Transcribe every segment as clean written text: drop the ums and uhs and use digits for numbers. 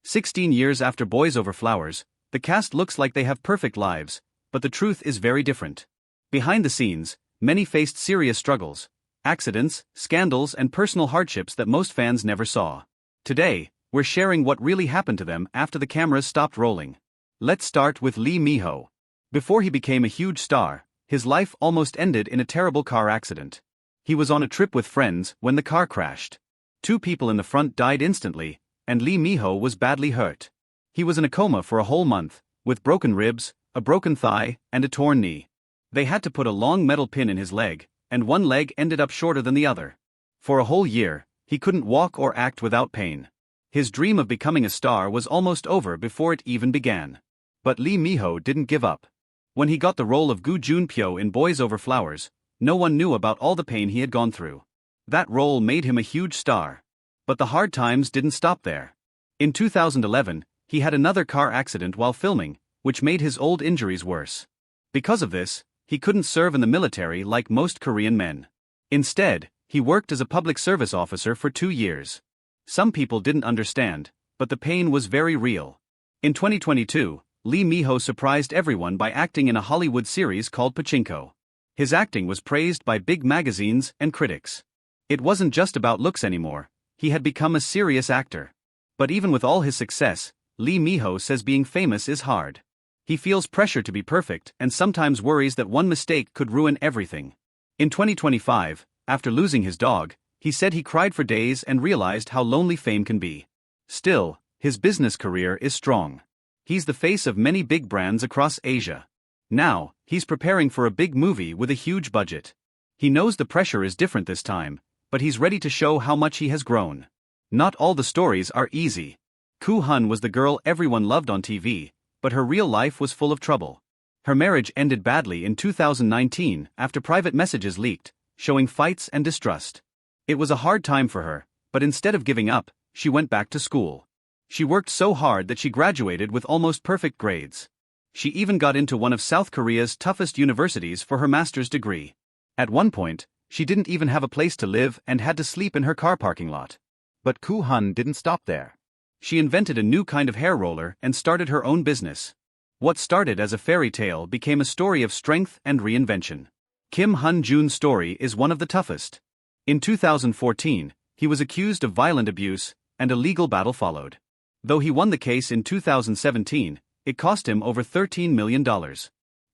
16 years after Boys Over Flowers, the cast looks like they have perfect lives, but the truth is very different. Behind the scenes, many faced serious struggles, accidents, scandals, and personal hardships that most fans never saw. Today, we're sharing what really happened to them after the cameras stopped rolling. Let's start with Lee Minho. Before he became a huge star, his life almost ended in a terrible car accident. He was on a trip with friends when the car crashed. 2 people in the front died instantly, and Lee Minho was badly hurt. He was in a coma for a whole month, with broken ribs, a broken thigh, and a torn knee. They had to put a long metal pin in his leg, and one leg ended up shorter than the other. For a whole year, he couldn't walk or act without pain. His dream of becoming a star was almost over before it even began. But Lee Minho didn't give up. When he got the role of Gu Junpyo in Boys Over Flowers, no one knew about all the pain he had gone through. That role made him a huge star. But the hard times didn't stop there. In 2011, he had another car accident while filming, which made his old injuries worse. Because of this, he couldn't serve in the military like most Korean men. Instead, he worked as a public service officer for 2 years. Some people didn't understand, but the pain was very real. In 2022, Lee Minho surprised everyone by acting in a Hollywood series called Pachinko. His acting was praised by big magazines and critics. It wasn't just about looks anymore. He had become a serious actor. But even with all his success, Lee Minho says being famous is hard. He feels pressure to be perfect and sometimes worries that one mistake could ruin everything. In 2025, after losing his dog, he said he cried for days and realized how lonely fame can be. Still, his business career is strong. He's the face of many big brands across Asia. Now, he's preparing for a big movie with a huge budget. He knows the pressure is different this time, but he's ready to show how much he has grown. Not all the stories are easy. Hun was the girl everyone loved on TV, but her real life was full of trouble. Her marriage ended badly in 2019 after private messages leaked, showing fights and distrust. It was a hard time for her, but instead of giving up, she went back to school. She worked so hard that she graduated with almost perfect grades. She even got into one of South Korea's toughest universities for her master's degree. At one point, she didn't even have a place to live and had to sleep in her car parking lot. But Hun didn't stop there. She invented a new kind of hair roller and started her own business. What started as a fairy tale became a story of strength and reinvention. Hun Jun's story is one of the toughest. In 2014, he was accused of violent abuse, and a legal battle followed. Though he won the case in 2017, it cost him over $13 million.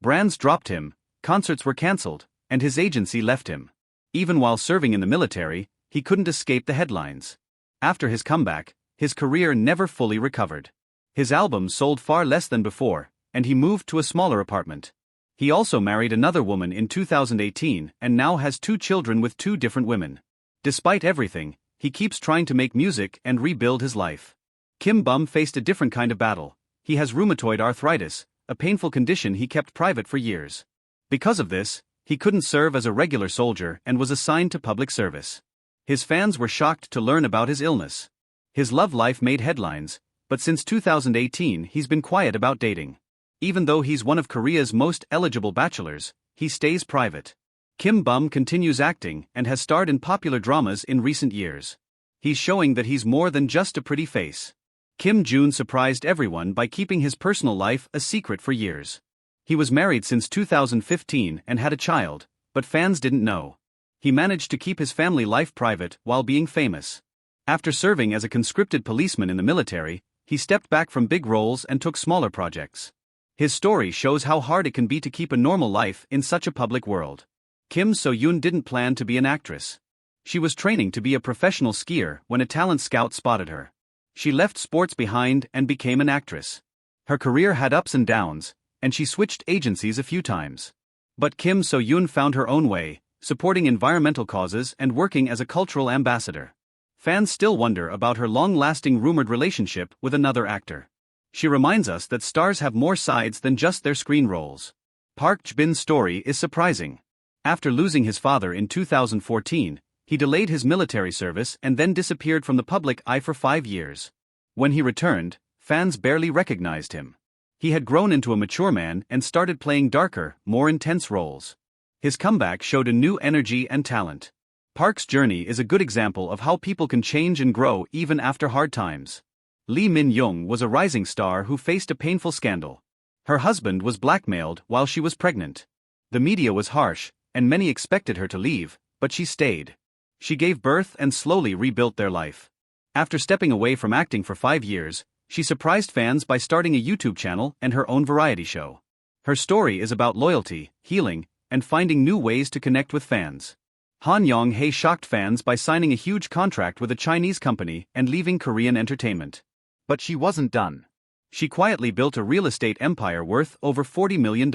Brands dropped him, concerts were cancelled, and his agency left him. Even while serving in the military, he couldn't escape the headlines. After his comeback, his career never fully recovered. His albums sold far less than before, and he moved to a smaller apartment. He also married another woman in 2018 and now has 2 children with 2 different women. Despite everything, he keeps trying to make music and rebuild his life. Kim Bum faced a different kind of battle. He has rheumatoid arthritis, a painful condition he kept private for years. Because of this, he couldn't serve as a regular soldier and was assigned to public service. His fans were shocked to learn about his illness. His love life made headlines, but since 2018 he's been quiet about dating. Even though he's one of Korea's most eligible bachelors, he stays private. Kim Bum continues acting and has starred in popular dramas in recent years. He's showing that he's more than just a pretty face. Hun Jun surprised everyone by keeping his personal life a secret for years. He was married since 2015 and had a child, but fans didn't know. He managed to keep his family life private while being famous. After serving as a conscripted policeman in the military, he stepped back from big roles and took smaller projects. His story shows how hard it can be to keep a normal life in such a public world. Kim So-yoon didn't plan to be an actress. She was training to be a professional skier when a talent scout spotted her. She left sports behind and became an actress. Her career had ups and downs, and she switched agencies a few times. But Kim So-yoon found her own way, supporting environmental causes and working as a cultural ambassador. Fans still wonder about her long-lasting rumored relationship with another actor. She reminds us that stars have more sides than just their screen roles. Park Ji-bin's story is surprising. After losing his father in 2014, he delayed his military service and then disappeared from the public eye for 5 years. When he returned, fans barely recognized him. He had grown into a mature man and started playing darker, more intense roles. His comeback showed a new energy and talent. Park's journey is a good example of how people can change and grow even after hard times. Lee Minho was a rising star who faced a painful scandal. Her husband was blackmailed while she was pregnant. The media was harsh, and many expected her to leave, but she stayed. She gave birth and slowly rebuilt their life. After stepping away from acting for 5 years, she surprised fans by starting a YouTube channel and her own variety show. Her story is about loyalty, healing, and finding new ways to connect with fans. Han Yong-hae shocked fans by signing a huge contract with a Chinese company and leaving Korean entertainment. But she wasn't done. She quietly built a real estate empire worth over $40 million.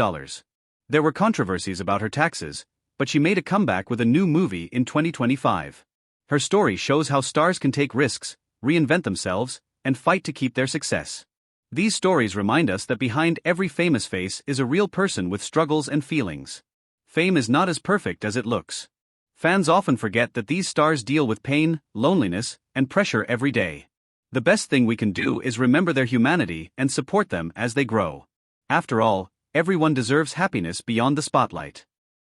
There were controversies about her taxes, but she made a comeback with a new movie in 2025. Her story shows how stars can take risks, reinvent themselves, and fight to keep their success. These stories remind us that behind every famous face is a real person with struggles and feelings. Fame is not as perfect as it looks. Fans often forget that these stars deal with pain, loneliness, and pressure every day. The best thing we can do is remember their humanity and support them as they grow. After all, everyone deserves happiness beyond the spotlight.